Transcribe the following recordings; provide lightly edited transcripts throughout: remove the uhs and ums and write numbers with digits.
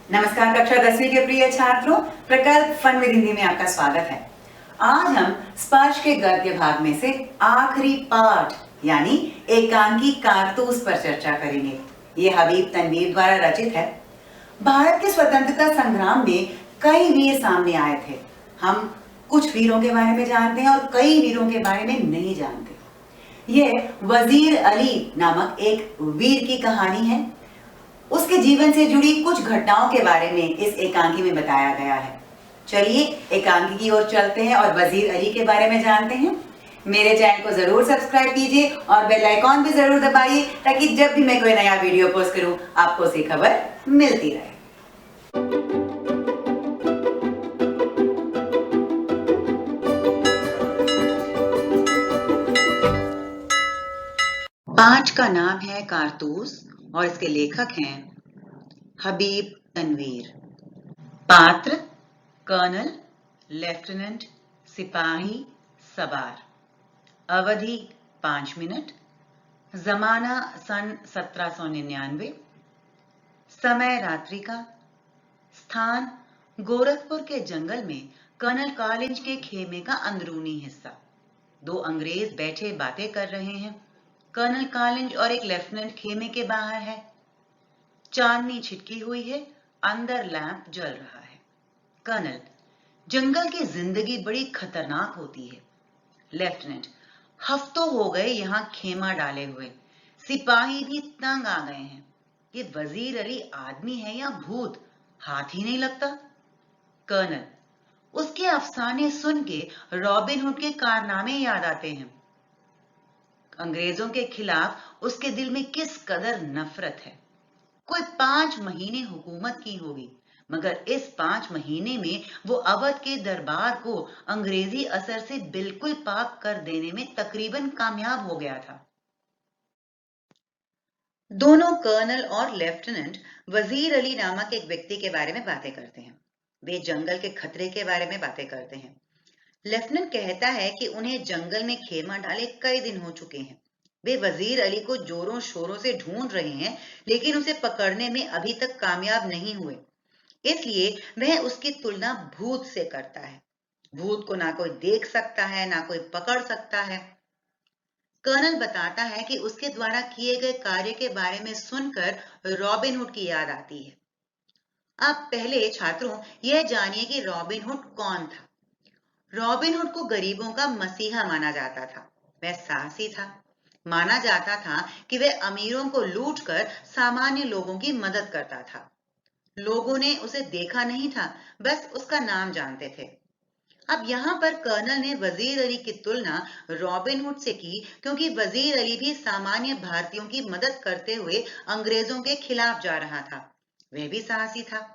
नमस्कार कक्षा 10वीं के प्रिय छात्रों, प्रकल्प फन विद हिंदी में आपका स्वागत है। आज हम स्पर्श के गद्य भाग में से आखिरी पाठ यानी एकांकी कारतूस पर चर्चा करेंगे। ये हबीब तनवीर द्वारा रचित है। भारत के स्वतंत्रता संग्राम में कई वीर सामने आए थे। हम कुछ वीरों के बारे में जानते हैं और कई वीरों के बारे में नहीं जानते। यह वजीर अली नामक एक वीर की कहानी है। उसके जीवन से जुड़ी कुछ घटनाओं के बारे में इस एकांकी में बताया गया है। चलिए एकांकी की ओर चलते हैं और वजीर अली के बारे में जानते हैं। मेरे चैनल को जरूर सब्सक्राइब कीजिए और बेल आइकॉन भी जरूर दबाइए ताकि जब भी मैं कोई नया वीडियो पोस्ट करूं आपको उसकी खबर मिलती रहे। पाठ का नाम है कारतूस और इसके लेखक हैं हबीब तनवीर। पात्र कर्नल, लेफ्टिनेंट, सिपाही, सवार। अवधि 5 मिनट। जमाना सन 1799। समय रात्रि का। स्थान गोरखपुर के जंगल में कर्नल कॉलिंज के खेमे का अंदरूनी हिस्सा। दो अंग्रेज बैठे बातें कर रहे हैं। कर्नल कॉलिंज और एक लेफ्टिनेंट खेमे के बाहर है। चांदनी छिटकी हुई है, अंदर लैंप जल रहा है। कर्नल, जंगल की जिंदगी बड़ी खतरनाक होती है। लेफ्टिनेंट, हफ्तों हो गए यहां खेमा डाले हुए, सिपाही भी तंग आ गए हैं। ये वजीर अली आदमी है या भूत, हाथ ही नहीं लगता। कर्नल, उसके अफसाने सुन के रॉबिन हुड के कारनामे याद आते हैं। अंग्रेजों के खिलाफ उसके दिल में किस कदर नफरत है। कोई 5 महीने हुकूमत की होगी, मगर इस 5 महीने में वो अवध के दरबार को अंग्रेजी असर से बिल्कुल पाक कर देने में तकरीबन कामयाब हो गया था। दोनों कर्नल और लेफ्टिनेंट वजीर अली नामक एक व्यक्ति के बारे में बातें करते हैं। वे जंगल के खतरे के बारे में बातें करते हैं। लेफ्टिनेंट कहता है कि उन्हें जंगल में खेमा डाले कई दिन हो चुके हैं। वे वजीर अली को जोरों शोरों से ढूंढ रहे हैं, लेकिन उसे पकड़ने में अभी तक कामयाब नहीं हुए। इसलिए वह उसकी तुलना भूत से करता है। भूत को ना कोई देख सकता है, ना कोई पकड़ सकता है। कर्नल बताता है कि उसके द्वारा किए गए कार्य के बारे में सुनकर रॉबिन हुड की याद आती है। अब पहले छात्रों यह जानिए कि रॉबिन हुड कौन था। रॉबिन हुड को गरीबों का मसीहा माना जाता था। वह साहसी था। माना जाता था कि वह अमीरों को लूटकर सामान्य लोगों की मदद करता था। लोगों ने उसे देखा नहीं था, बस उसका नाम जानते थे। अब यहाँ पर कर्नल ने वजीर अली की तुलना रॉबिन हुड से की, क्योंकि वजीर अली भी सामान्य भारतीयों की मदद करते हुए अंग्रेजों के खिलाफ जा रहा था। वह भी साहसी था।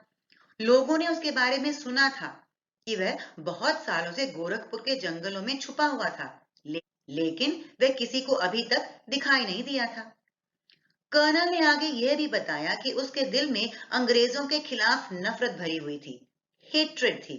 लोगों ने उसके बारे में सुना था कि वह बहुत सालों से गोरखपुर के जंगलों में छुपा हुआ था, लेकिन वह किसी को अभी तक दिखाई नहीं दिया था। कर्नल ने आगे यह भी बताया कि उसके दिल में अंग्रेजों के खिलाफ नफरत भरी हुई थी, हेट्रेड थी।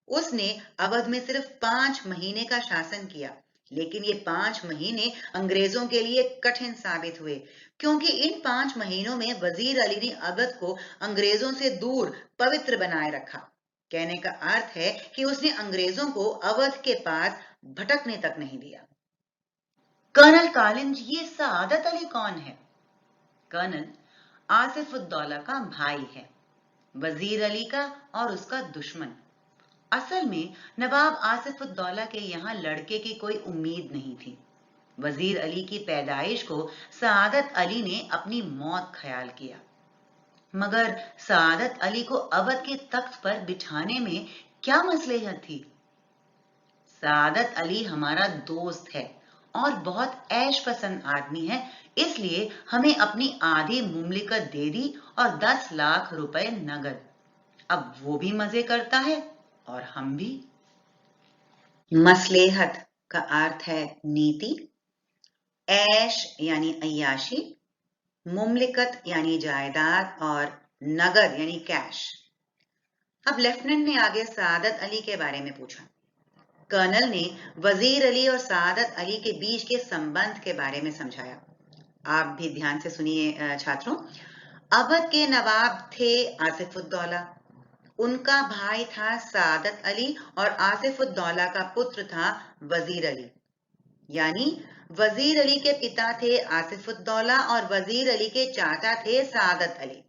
उसने अवध में सिर्फ 5 महीने का शासन किया, लेकिन ये 5 महीने अंग्रेजों के लिए कठिन साबित हुए, क्योंकि इन 5 महीनों में वजीर अली ने अवध को अंग्रेजों से दूर पवित्र बनाए रखा। कहने का अर्थ है कि उसने अंग्रेजों को अवध के पास भटकने तक नहीं दिया। कर्नल कॉलिंज, ये सआदत अली कौन है? कर्नल आसिफ उद्दौला का भाई है, वजीर अली का और उसका दुश्मन। असल में नवाब आसिफ उद्दौला के यहाँ लड़के की कोई उम्मीद नहीं थी। वजीर अली की पैदाइश को सआदत अली ने अपनी मौत ख्याल किया, मगर सआदत अली को अवध के तख्त पर बिठाने में क्या मसलहत थी? सआदत अली हमारा दोस्त है और बहुत ऐश पसंद आदमी है, इसलिए हमें अपनी आधी मुमलिकत दे दी और 10 लाख रुपए नगद। अब वो भी मजे करता है और हम भी। मसलेहत का अर्थ है नीति, ऐश यानी अय्याशी, मुमलिकत यानी जायदाद और नगद यानी कैश। अब लेफ्टिनेंट ने आगे सआदत अली के बारे में पूछा। कर्नल ने वजीर अली और सआदत अली के बीच के संबंध के बारे में समझाया। आप भी ध्यान से सुनिए छात्रों। अवध के नवाब थे आसिफुद्दौला, उनका भाई था सादत अली और आसिफुद्दौला का पुत्र था वजीर अली। यानी वजीर अली के पिता थे आसिफुद्दौला और वजीर अली के चाचा थे सादत अली।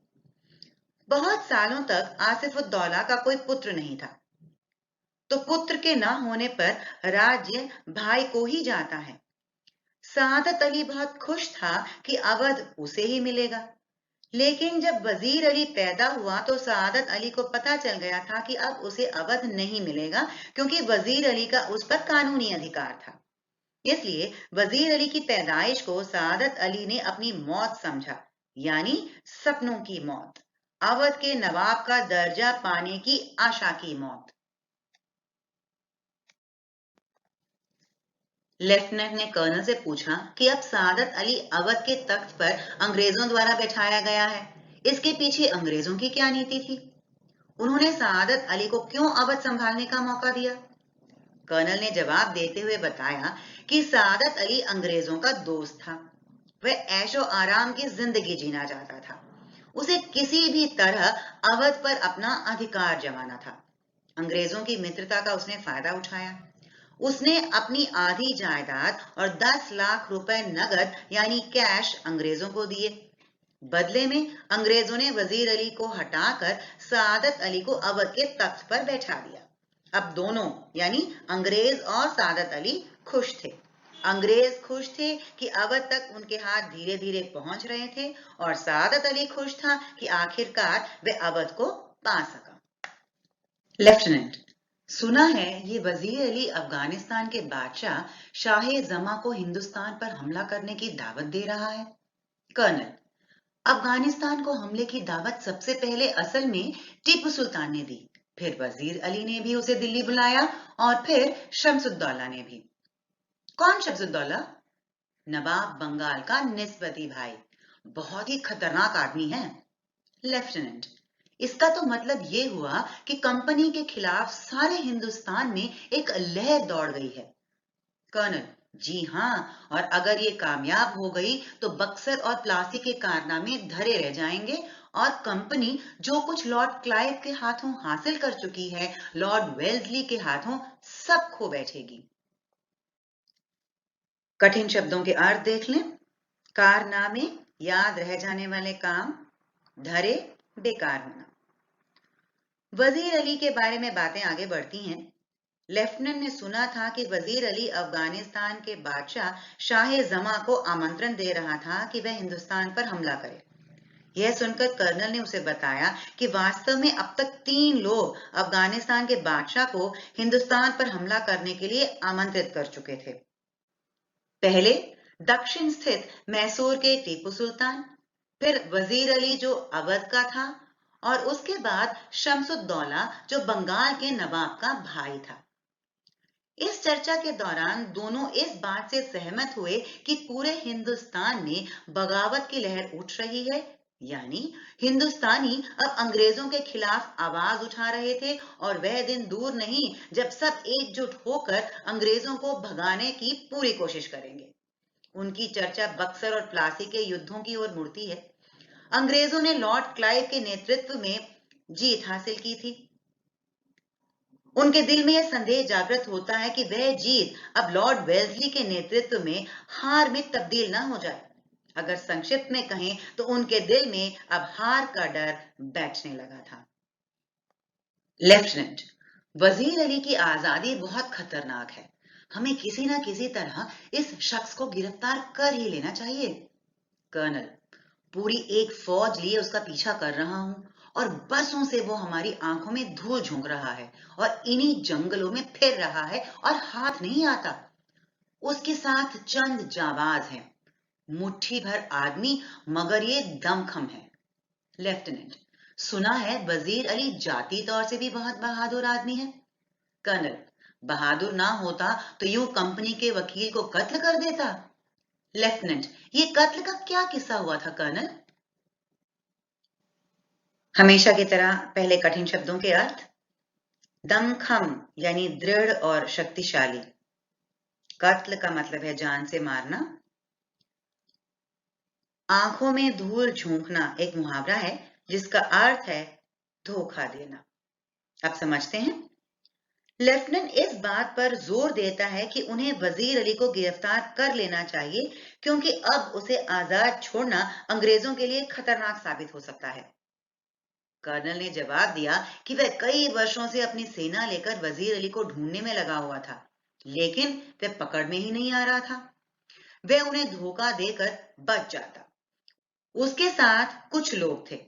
बहुत सालों तक आसिफुद्दौला का कोई पुत्र नहीं था, तो पुत्र के न होने पर राज्य भाई को ही जाता है। सादत अली बहुत खुश था कि अवध उसे ही मिलेगा, लेकिन जब वजीर अली पैदा हुआ तो सादत अली को पता चल गया था कि अब उसे अवध नहीं मिलेगा, क्योंकि वजीर अली का उस पर कानूनी अधिकार था। इसलिए वजीर अली की पैदाइश को सादत अली ने अपनी मौत समझा, यानी सपनों की मौत, अवध के नवाब का दर्जा पाने की आशा की मौत। लेफ्टिनेंट ने कर्नल से पूछा कि अब सादत अली अवध के तख्त पर अंग्रेजों द्वारा बैठाया गया है, इसके पीछे अंग्रेजों की क्या नीति थी? उन्होंने सादत अली को क्यों अवध संभालने का मौका दिया? कर्नल ने जवाब देते हुए बताया कि सादत अली अंग्रेजों का दोस्त था। वह ऐशो आराम की जिंदगी जीना चाहता था। उसे किसी भी तरह अवध पर अपना अधिकार जमाना था। अंग्रेजों की मित्रता का उसने फायदा उठाया। उसने अपनी आधी जायदाद और 10 लाख रुपए नगद यानी कैश अंग्रेजों को दिए। बदले में अंग्रेजों ने वजीर अली को हटाकर सादत अली को अवध के तख्त पर बैठा दिया। अब दोनों यानी अंग्रेज और सादत अली खुश थे। अंग्रेज खुश थे कि अवध तक उनके हाथ धीरे धीरे पहुंच रहे थे, और सादत अली खुश था कि आखिरकार वे अवध को पा सका। लेफ्टिनेंट, सुना है ये वजीर अली अफगानिस्तान के बादशाह शाह जमा को हिंदुस्तान पर हमला करने की दावत दे रहा है। कर्नल, अफगानिस्तान को हमले की दावत सबसे पहले असल में टीपू सुल्तान ने दी, फिर वजीर अली ने भी उसे दिल्ली बुलाया, और फिर शमसुद्दौला ने भी। कौन शमसुद्दौला? नवाब बंगाल का निस्बती भाई, बहुत ही खतरनाक आदमी है। लेफ्टिनेंट, इसका तो मतलब ये हुआ कि कंपनी के खिलाफ सारे हिंदुस्तान में एक लहर दौड़ गई है। कर्नल, जी हाँ, और अगर ये कामयाब हो गई तो बक्सर और प्लासी के कारनामे धरे रह जाएंगे, और कंपनी जो कुछ लॉर्ड क्लाइव के हाथों हासिल कर चुकी है, लॉर्ड वेल्सली के हाथों सब खो बैठेगी। कठिन शब्दों के अर्थ देख लें। कारनामे याद रह जाने वाले काम, धरे बेकार होना। वजीर अली के बारे में बातें आगे बढ़ती हैं। लेफ्टिनेंट ने सुना था कि वजीर अली अफगानिस्तान के बादशाह शाह जमा को आमंत्रण दे रहा था कि वह हिंदुस्तान पर हमला करे। यह सुनकर कर्नल ने उसे बताया कि वास्तव में अब तक 3 लोग अफगानिस्तान के बादशाह को हिंदुस्तान पर हमला करने के लिए आमंत्रित कर चुके थे। पहले दक्षिण स्थित मैसूर के टीपू सुल्तान, फिर वजीर अली जो अवध का था, और उसके बाद शमसुद्दौला जो बंगाल के नवाब का भाई था। इस चर्चा के दौरान दोनों इस बात से सहमत हुए कि पूरे हिंदुस्तान में बगावत की लहर उठ रही है, यानी हिंदुस्तानी अब अंग्रेजों के खिलाफ आवाज उठा रहे थे, और वह दिन दूर नहीं जब सब एकजुट होकर अंग्रेजों को भगाने की पूरी कोशिश करेंगे। उनकी चर्चा बक्सर और प्लासी के युद्धों की ओर मुड़ती है। अंग्रेजों ने लॉर्ड क्लाइव के नेतृत्व में जीत हासिल की थी। उनके दिल में यह संदेह जागृत होता है कि वह जीत अब लॉर्ड वेल्सली के नेतृत्व में हार में तब्दील न हो जाए। अगर संक्षिप्त में कहें तो उनके दिल में अब हार का डर बैठने लगा था। लेफ्टिनेंट, वजीर अली की आजादी बहुत खतरनाक है। हमें किसी न किसी तरह इस शख्स को गिरफ्तार कर ही लेना चाहिए। कर्नल, पूरी एक फौज लिए उसका पीछा कर रहा हूं, और बरसों से वो हमारी आंखों में धूल झोंक रहा है और इन्हीं जंगलों में फिर रहा है और हाथ नहीं आता। उसके साथ चंद जाबाज हैं, मुट्ठी भर आदमी, मगर ये दमखम है। लेफ्टिनेंट, सुना है वजीर अली जाती तौर से भी बहुत बहादुर आदमी है। कर्नल, बहादुर ना होता तो यूं कंपनी के वकील को कत्ल कर देता। लेफ्टिनेंट, ये कत्ल का क्या किस्सा हुआ था कर्नल? हमेशा की तरह पहले कठिन शब्दों के अर्थ। दमखम यानी दृढ़ और शक्तिशाली। कत्ल का मतलब है जान से मारना। आंखों में धूल झोंकना एक मुहावरा है जिसका अर्थ है धोखा देना। आप समझते हैं? लेफ्टिनेंट इस बात पर जोर देता है कि उन्हें वजीर अली को गिरफ्तार कर लेना चाहिए क्योंकि अब उसे आजाद छोड़ना अंग्रेजों के लिए खतरनाक साबित हो सकता है। कर्नल ने जवाब दिया कि वह कई वर्षों से अपनी सेना लेकर वजीर अली को ढूंढने में लगा हुआ था, लेकिन वह पकड़ में ही नहीं आ रहा था। वह उन्हें धोखा देकर बच जाता। उसके साथ कुछ लोग थे,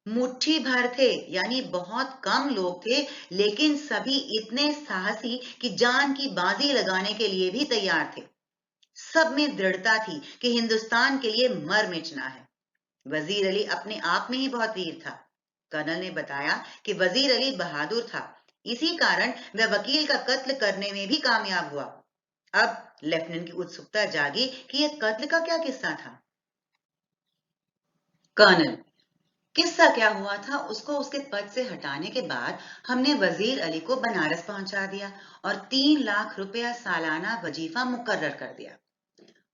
मुट्ठी भर थे, यानी बहुत कम लोग थे, लेकिन सभी इतने साहसी कि जान की बाजी लगाने के लिए भी तैयार थे। सब में दृढ़ता थी कि हिंदुस्तान के लिए मर मिटना है। वजीर अली अपने आप में ही बहुत वीर था। कर्नल ने बताया कि वजीर अली बहादुर था, इसी कारण वह वकील का कत्ल करने में भी कामयाब हुआ। अब लेफ्टिनेंट की उत्सुकता जागी कि यह कत्ल का क्या किस्सा था। कर्नल, किस्सा क्या हुआ था, उसको उसके पद से हटाने के बाद हमने वजीर अली को बनारस पहुंचा दिया और 3 लाख रुपया सालाना वजीफा मुकर्रर कर दिया।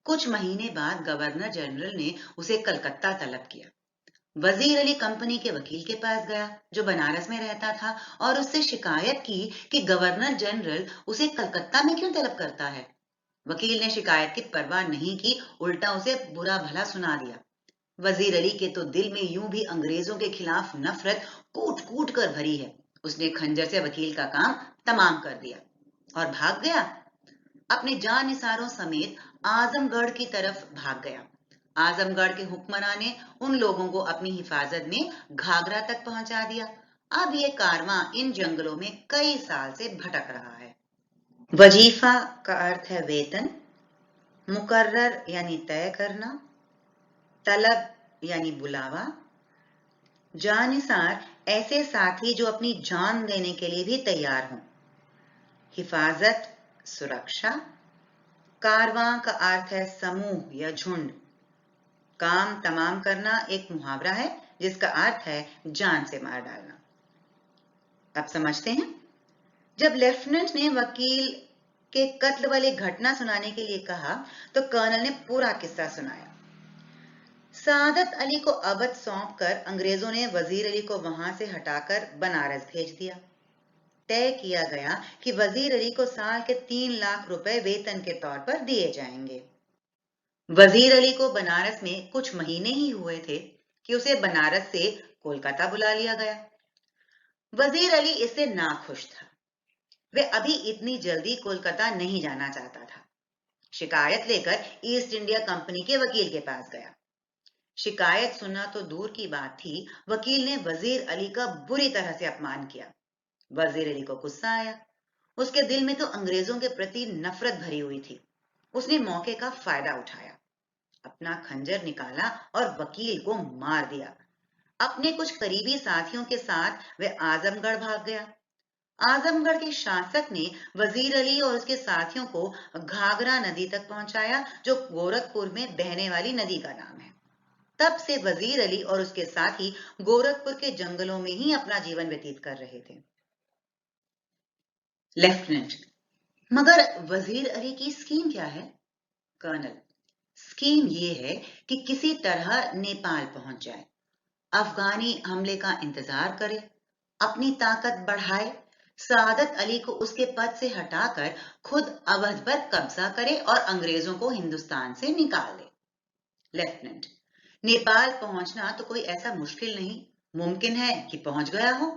कुछ महीने बाद गवर्नर जनरल ने उसे कलकत्ता तलब किया। वजीर अली कंपनी के वकील के पास गया जो बनारस में रहता था और उससे शिकायत की कि गवर्नर जनरल उसे कलकत्ता में क्यों तलब करता है। वकील ने शिकायत की परवाह नहीं की, उल्टा उसे बुरा भला सुना दिया। वजीर अली के तो दिल में यूं भी अंग्रेजों के खिलाफ नफरत कूट कूट कर भरी है। उसने खंजर से वकील का काम तमाम कर दिया और भाग गया। अपने जानिसारों समेत आजमगढ़ की तरफ भाग गया। आजमगढ़ के हुक्मरान ने उन लोगों को अपनी हिफाजत में घाघरा तक पहुंचा दिया। अब ये कारवां इन जंगलों में कई साल से भटक रहा है। वजीफा का अर्थ है वेतन, मुकर्रर यानी तय करना, तलब यानी बुलावा, जानिसार ऐसे साथी जो अपनी जान देने के लिए भी तैयार हों, हिफाजत सुरक्षा, कारवां का अर्थ है समूह या झुंड, काम तमाम करना एक मुहावरा है जिसका अर्थ है जान से मार डालना। अब समझते हैं? जब लेफ्टिनेंट ने वकील के कत्ल वाली घटना सुनाने के लिए कहा तो कर्नल ने पूरा किस्सा सुनाया। सादत अली को अवध सौंपकर अंग्रेजों ने वजीर अली को वहां से हटाकर बनारस भेज दिया। तय किया गया कि वजीर अली को साल के 3 लाख रुपए वेतन के तौर पर दिए जाएंगे। वजीर अली को बनारस में कुछ महीने ही हुए थे कि उसे बनारस से कोलकाता बुला लिया गया। वजीर अली इससे नाखुश था। वह अभी इतनी जल्दी कोलकाता नहीं जाना चाहता था। शिकायत लेकर ईस्ट इंडिया कंपनी के वकील के पास गया। शिकायत सुनना तो दूर की बात थी, वकील ने वजीर अली का बुरी तरह से अपमान किया। वजीर अली को गुस्सा आया। उसके दिल में तो अंग्रेजों के प्रति नफरत भरी हुई थी। उसने मौके का फायदा उठाया, अपना खंजर निकाला और वकील को मार दिया। अपने कुछ करीबी साथियों के साथ वह आजमगढ़ भाग गया। आजमगढ़ के शासक ने वजीर अली और उसके साथियों को घाघरा नदी तक पहुंचाया जो गोरखपुर में बहने वाली नदी का नाम है। तब से वजीर अली और उसके साथी गोरखपुर के जंगलों में ही अपना जीवन व्यतीत कर रहे थे। लेफ्टिनेंट, मगर वजीर अली की स्कीम क्या है? कर्नल, स्कीम ये है कि किसी तरह नेपाल पहुंच जाए, अफगानी हमले का इंतजार करे, अपनी ताकत बढ़ाए, सादत अली को उसके पद से हटाकर खुद अवध पर कब्जा करे और अंग्रेजों को हिंदुस्तान से निकाल दे। लेफ्टिनेंट, नेपाल पहुंचना तो कोई ऐसा मुश्किल नहीं, मुमकिन है कि पहुंच गया हो।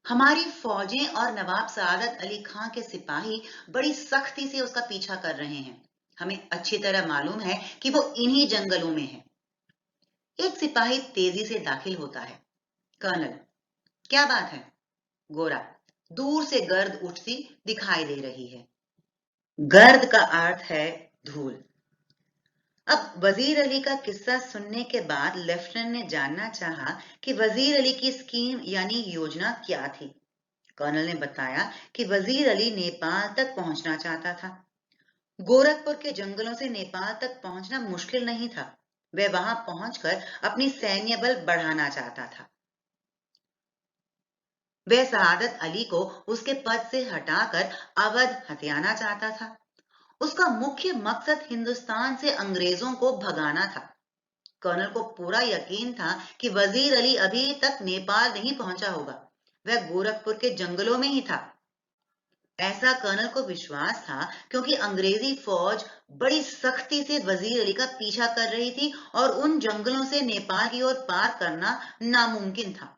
हमारी फौजें और नवाब सादत अली खां के सिपाही बड़ी सख्ती से उसका पीछा कर रहे हैं। हमें अच्छी तरह मालूम है कि वो इन्हीं जंगलों में है। एक सिपाही तेजी से दाखिल होता है। कर्नल, क्या बात है? गोरा, दूर से गर्द उठती दिखाई दे रही है। गर्द का अर्थ है धूल। अब वजीर अली का किस्सा सुनने के बाद लेफ्टिनेंट ने जानना चाहा कि वजीर अली की स्कीम यानी योजना क्या थी। कर्नल ने बताया कि वजीर अली नेपाल तक पहुंचना चाहता था। गोरखपुर के जंगलों से नेपाल तक पहुंचना मुश्किल नहीं था। वह वहां पहुंचकर अपनी सैन्य बल बढ़ाना चाहता था। वह सआदत अली को उसके पद से हटाकर अवध हथियाना चाहता था। उसका मुख्य मकसद हिंदुस्तान से अंग्रेजों को भगाना था। कर्नल को पूरा यकीन था कि वजीर अली अभी तक नेपाल नहीं पहुंचा होगा। वह गोरखपुर के जंगलों में ही था। ऐसा कर्नल को विश्वास था क्योंकि अंग्रेजी फौज बड़ी सख्ती से वजीर अली का पीछा कर रही थी और उन जंगलों से नेपाल की ओर पार करना नामुमकिन था।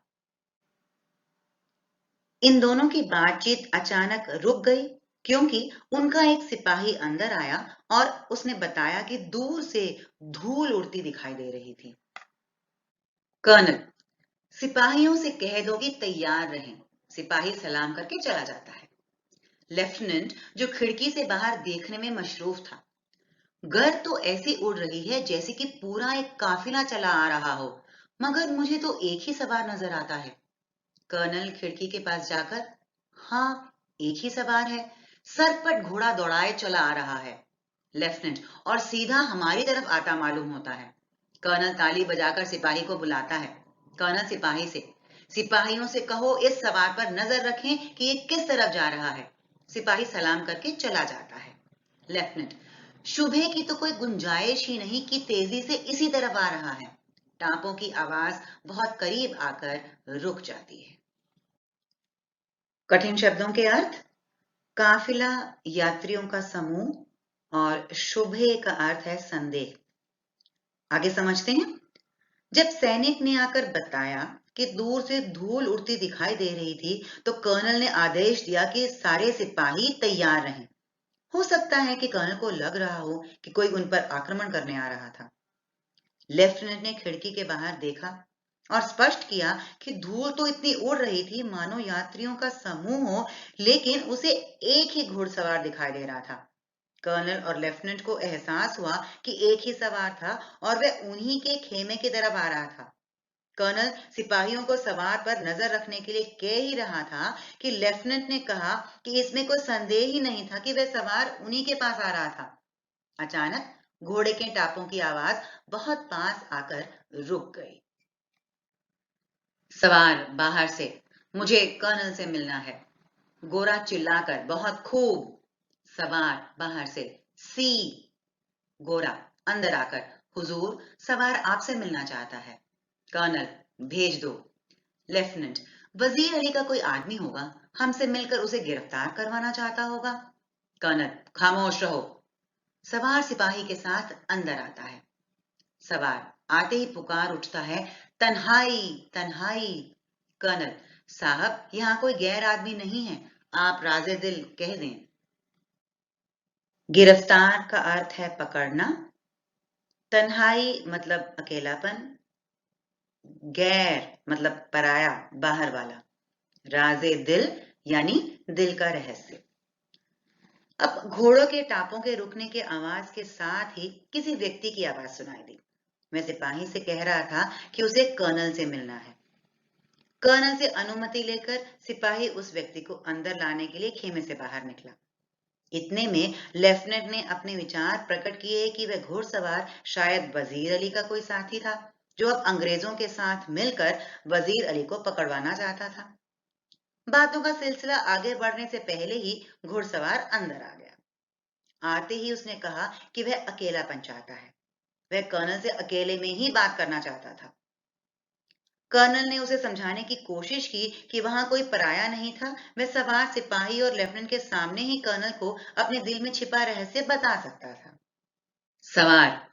इन दोनों की बातचीत अचानक रुक गई क्योंकि उनका एक सिपाही अंदर आया और उसने बताया कि दूर से धूल उड़ती दिखाई दे रही थी। कर्नल, सिपाहियों से कह दो कि तैयार रहें। सिपाही सलाम करके चला जाता है। लेफ्टिनेंट, जो खिड़की से बाहर देखने में मशरूफ था, गर्द तो ऐसी उड़ रही है जैसे कि पूरा एक काफिला चला आ रहा हो, मगर मुझे तो एक ही सवार नजर आता है। कर्नल खिड़की के पास जाकर, हाँ, एक ही सवार है, सरपट घोड़ा दौड़ाए चला आ रहा है लेफ्टिनेंट, और सीधा हमारी तरफ आता मालूम होता है। कर्नल ताली बजाकर सिपाही को बुलाता है। कर्नल सिपाही से, सिपाहियों से कहो इस सवार पर नजर रखें कि ये किस तरफ जा रहा है। सिपाही सलाम करके चला जाता है। लेफ्टिनेंट, शुभे की तो कोई गुंजाइश ही नहीं कि तेजी से इसी तरफ आ रहा है। टापों की आवाज बहुत करीब आकर रुक जाती है। कठिन शब्दों के अर्थ: काफिला, यात्रियों का समूह, और शुभे का अर्थ है संदेह। आगे समझते हैं। जब सैनिक ने आकर बताया कि दूर से धूल उड़ती दिखाई दे रही थी, तो कर्नल ने आदेश दिया कि सारे सिपाही तैयार रहें। हो सकता है कि कर्नल को लग रहा हो कि कोई उन पर आक्रमण करने आ रहा था। लेफ्टिनेंट ने खिड़की के बाहर देखा और स्पष्ट किया कि धूल तो इतनी उड़ रही थी मानो यात्रियों का समूह हो, लेकिन उसे एक ही घुड़सवार दिखाई दे रहा था। कर्नल और लेफ्टिनेंट को एहसास हुआ कि एक ही सवार था और वह उन्हीं के खेमे की तरफ आ रहा था। कर्नल सिपाहियों को सवार पर नजर रखने के लिए कह ही रहा था कि लेफ्टिनेंट ने कहा कि इसमें कोई संदेह ही नहीं था कि वह सवार उन्हीं के पास आ रहा था। अचानक घोड़े के टापों की आवाज बहुत पास आकर रुक गई। सवार बाहर से, मुझे कर्नल से मिलना है। गोरा चिल्लाकर, बहुत खूब। सवार बाहर से, सी। गोरा अंदर आकर, हुजूर, सवार आपसे मिलना चाहता है। कर्नल, भेज दो। लेफ्टिनेंट, वजीर अली का कोई आदमी होगा, हमसे मिलकर उसे गिरफ्तार करवाना चाहता होगा। कर्नल, खामोश रहो। सवार सिपाही के साथ अंदर आता है। सवार आते ही पुकार उठता है, तन्हाई, तन्हाई। कर्नल, साहब, यहाँ कोई गैर आदमी नहीं है, आप राजे दिल कह दें। गिरफ्तार का अर्थ है पकड़ना, तन्हाई मतलब अकेलापन, गैर मतलब पराया, बाहर वाला, राजे दिल यानी दिल का रहस्य। अब घोड़ों के टापों के रुकने की आवाज के साथ ही किसी व्यक्ति की आवाज सुनाई दी। मैं सिपाही से कह रहा था कि उसे कर्नल से मिलना है। कर्नल से अनुमति लेकर सिपाही उस व्यक्ति को अंदर लाने के लिए खेमे से बाहर निकला। इतने में लेफ्टिनेंट ने अपने विचार प्रकट किए कि वह घुड़सवार शायद वजीर अली का कोई साथी था, जो अब अंग्रेजों के साथ मिलकर वजीर अली को पकड़वाना चाहता था। बातों का सिलसिला आगे बढ़ने से पहले ही घुड़सवार अंदर आ गया। आते ही उसने कहा कि वह अकेलापन चाहता है। वह कर्नल से अकेले में ही बात करना चाहता था। कर्नल ने उसे समझाने की कोशिश की कि वहां कोई पराया नहीं था। वह सवार सिपाही और लेफ्टिनेंट के सामने ही कर्नल को अपने दिल में छिपा रहस्य बता सकता था। सवार,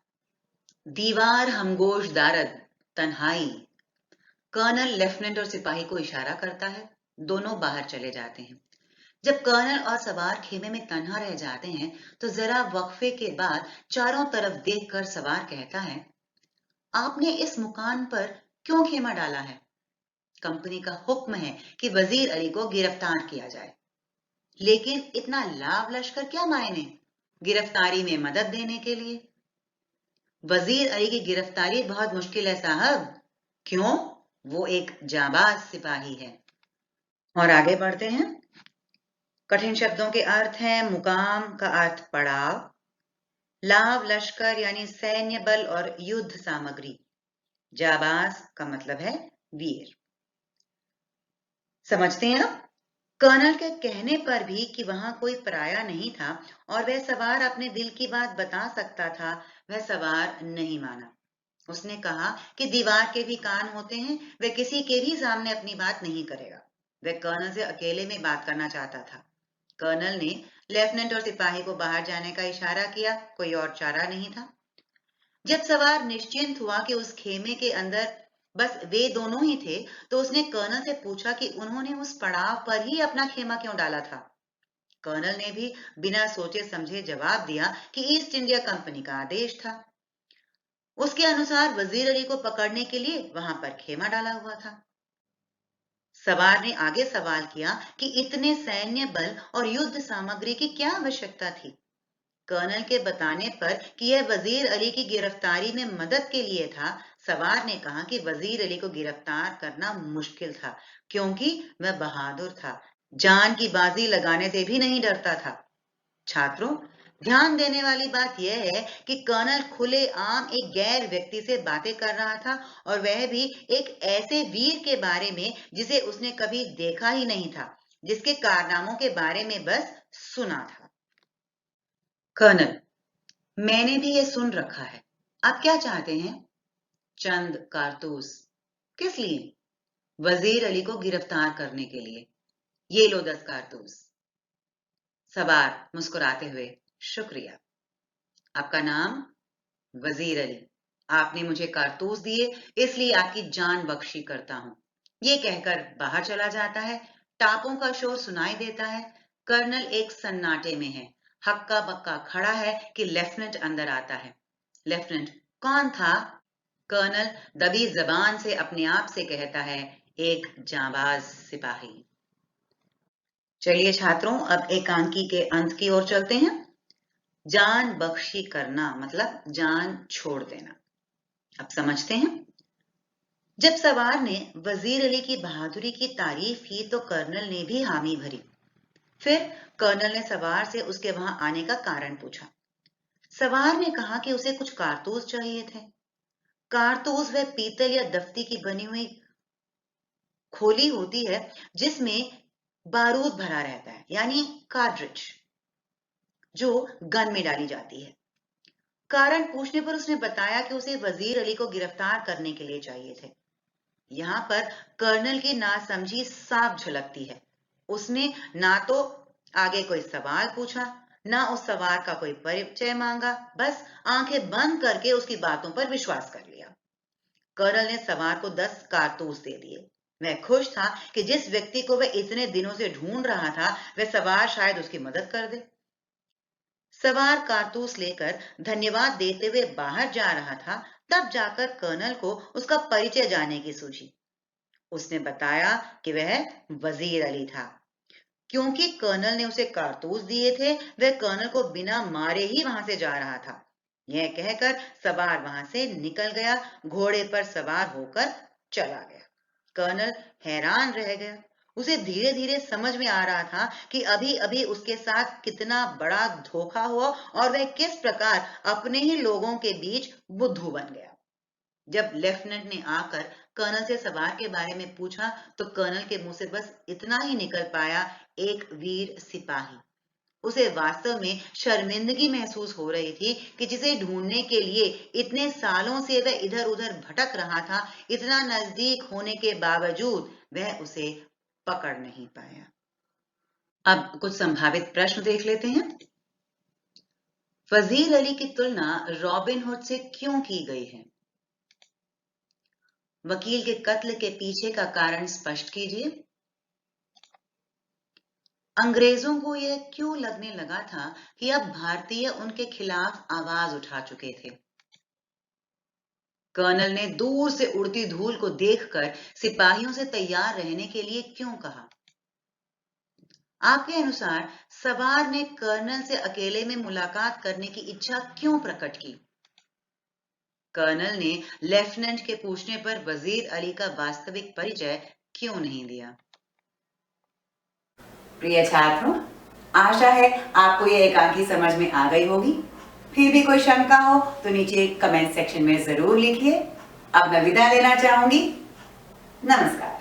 दीवार हमगोश दारद, तन्हाई। कर्नल लेफ्टिनेंट और सिपाही को इशारा करता है। दोनों बाहर चले जाते हैं। जब कर्नल और सवार खेमे में तन्हा रह जाते हैं, तो जरा वक्फे के बाद चारों तरफ देखकर सवार कहता है, आपने इस मुकाम पर क्यों खेमा डाला है? कंपनी का हुक्म है कि वजीर अली को गिरफ्तार किया जाए। लेकिन इतना लाभ लश्कर क्या मायने? गिरफ्तारी में मदद देने के लिए। वजीर अली की गिरफ्तारी बहुत मुश्किल है साहब। क्यों? वो एक जाबाज सिपाही है। और आगे बढ़ते हैं। कठिन शब्दों के अर्थ हैं: मुकाम का अर्थ पड़ाव, लाव लश्कर यानी सैन्य बल और युद्ध सामग्री, जाबाज का मतलब है वीर। समझते हैं आप? कर्नल के कहने पर भी कि वहां कोई पराया नहीं था और वह सवार अपने दिल की बात बता सकता था, वह सवार नहीं माना। उसने कहा कि दीवार के भी कान होते हैं, वह किसी के भी सामने अपनी बात नहीं करेगा। वह कर्नल से अकेले में बात करना चाहता था। कर्नल ने लेफ्टिनेंट और सिपाही को बाहर जाने का इशारा किया, कोई और चारा नहीं था। जब सवार निश्चिंत हुआ कि उस खेमे के अंदर बस वे दोनों ही थे, तो उसने कर्नल से पूछा कि उन्होंने उस पड़ाव पर ही अपना खेमा क्यों डाला था। कर्नल ने भी बिना सोचे समझे जवाब दिया कि ईस्ट इंडिया कंपनी का आदेश था। उसके अनुसार वजीर अली को पकड़ने के लिए वहां पर खेमा डाला हुआ था। सवार ने आगे सवाल किया कि इतने सैन्य बल और युद्ध सामग्री की क्या आवश्यकता थी। कर्नल के बताने पर कि यह वजीर अली की गिरफ्तारी में मदद के लिए था, सवार ने कहा कि वजीर अली को गिरफ्तार करना मुश्किल था, क्योंकि वह बहादुर था, जान की बाजी लगाने से भी नहीं डरता था। छात्रों, ध्यान देने वाली बात यह है कि कर्नल खुलेआम एक गैर व्यक्ति से बातें कर रहा था, और वह भी एक ऐसे वीर के बारे में जिसे उसने कभी देखा ही नहीं था, जिसके कारनामों के बारे में बस सुना था। कर्नल, मैंने भी ये सुन रखा है। आप क्या चाहते हैं? चंद कारतूस। किस लिए? वजीर अली को गिरफ्तार करने के लिए। ये लो 10 कारतूस। सवार मुस्कुराते हुए, शुक्रिया। आपका नाम? वजीर अली। आपने मुझे कारतूस दिए, इसलिए आपकी जान बख्शी करता हूं। ये कहकर बाहर चला जाता है। टापों का शोर सुनाई देता है। कर्नल एक सन्नाटे में है, हक्का बक्का खड़ा है कि लेफ्टिनेंट अंदर आता है। लेफ्टिनेंट, कौन था? कर्नल दबी जबान से अपने आप से कहता है, एक जांबाज सिपाही। चलिए छात्रों, अब एकांकी के अंत की ओर चलते हैं। जान बख्शी करना मतलब जान छोड़ देना। अब समझते हैं। जब सवार ने वजीर अली की बहादुरी की तारीफ की, तो कर्नल ने भी हामी भरी। फिर कर्नल ने सवार से उसके वहां आने का कारण पूछा। सवार ने कहा कि उसे कुछ कारतूस चाहिए थे। कारतूस वह पीतल या दफ्ती की बनी हुई खोली होती है जिसमें बारूद भरा रहता है, यानी कार्ट्रिज, जो गन में डाली जाती है। कारण पूछने पर उसने बताया कि उसे वजीर अली को गिरफ्तार करने के लिए चाहिए थे। यहाँ पर कर्नल की नासमझी साफ झलकती है। उसने ना तो आगे कोई सवाल पूछा, ना उस सवार का कोई परिचय मांगा, बस आंखें बंद करके उसकी बातों पर विश्वास कर लिया। कर्नल ने सवार को 10 कारतूस दे दिए। वह खुश था कि जिस व्यक्ति को वह इतने दिनों से ढूंढ रहा था, वह सवार शायद उसकी मदद कर दे। सवार कारतूस लेकर धन्यवाद देते हुए बाहर जा रहा था, तब जाकर कर्नल को उसका परिचय जानने की सूझी। उसने बताया कि वह वजीर अली था। क्योंकि कर्नल ने उसे कारतूस दिए थे, वह कर्नल को बिना मारे ही वहां से जा रहा था। यह कहकर सवार वहां से निकल गया, घोड़े पर सवार होकर चला गया। कर्नल हैरान रह गया। उसे धीरे धीरे समझ में आ रहा था कि अभी अभी उसके साथ कितना बड़ा धोखा हुआ, और वह किस प्रकार अपने ही लोगों के बीच बुद्धू बन गया। जब लेफ्टिनेंट ने आकर कर्नल से सवार के बारे में पूछा, तो कर्नल के मुंह से बस इतना ही निकल पाया, एक वीर सिपाही। उसे वास्तव में शर्मिंदगी महसूस हो रही थी कि जिसे ढूंढने के लिए इतने सालों से वह इधर उधर भटक रहा था, इतना नजदीक होने के बावजूद वह उसे पकड़ नहीं पाया। अब कुछ संभावित प्रश्न देख लेते हैं। वजीर अली की तुलना रॉबिन हुड से क्यों की गई है? वकील के कत्ल के पीछे का कारण स्पष्ट कीजिए। अंग्रेजों को यह क्यों लगने लगा था कि अब भारतीय उनके खिलाफ आवाज उठा चुके थे? कर्नल ने दूर से उड़ती धूल को देखकर सिपाहियों से तैयार रहने के लिए क्यों कहा? आपके अनुसार सवार ने कर्नल से अकेले में मुलाकात करने की इच्छा क्यों प्रकट की? कर्नल ने लेफ्टिनेंट के पूछने पर वजीर अली का वास्तविक परिचय क्यों नहीं दिया? प्रिय छात्रों, आशा है आपको ये एकांकी समझ में आ गई होगी। फिर भी कोई शंका हो तो नीचे कमेंट सेक्शन में जरूर लिखिए। अब मैं विदा लेना चाहूंगी। नमस्कार।